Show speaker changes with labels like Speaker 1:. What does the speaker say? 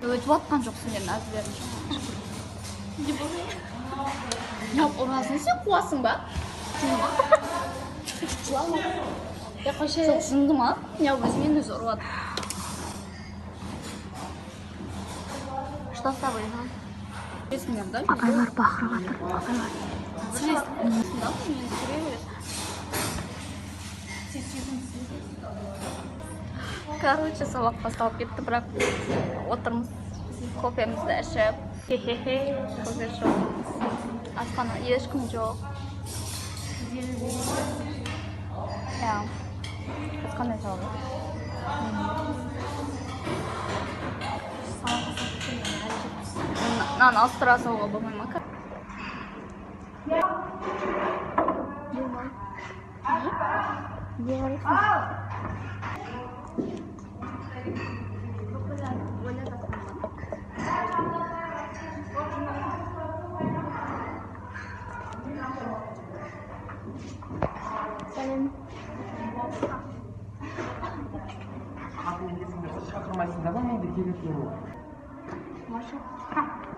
Speaker 1: 왜 좋았던 적수냐 나중에. 이게 뭐야? Ya orasını sen kuasın be.
Speaker 2: 약간 쉐.
Speaker 1: Çok zındı mı? Ya возьми на рот. Что с тобой? Да?
Speaker 2: Айлар бақырып жатыр. Айлар.
Speaker 1: Короче, сабаққа салып кетті, бірақ отырмыз. Кофемізді ішіп. Хе-хе-хе. Кофе ішіп. Асхана ешкім жоқ. Ja. Das kann ich auch. Nan astra soğuğa bakmayın. Selam.
Speaker 3: шақырмайсыңдар ма менде келетін
Speaker 1: Маша.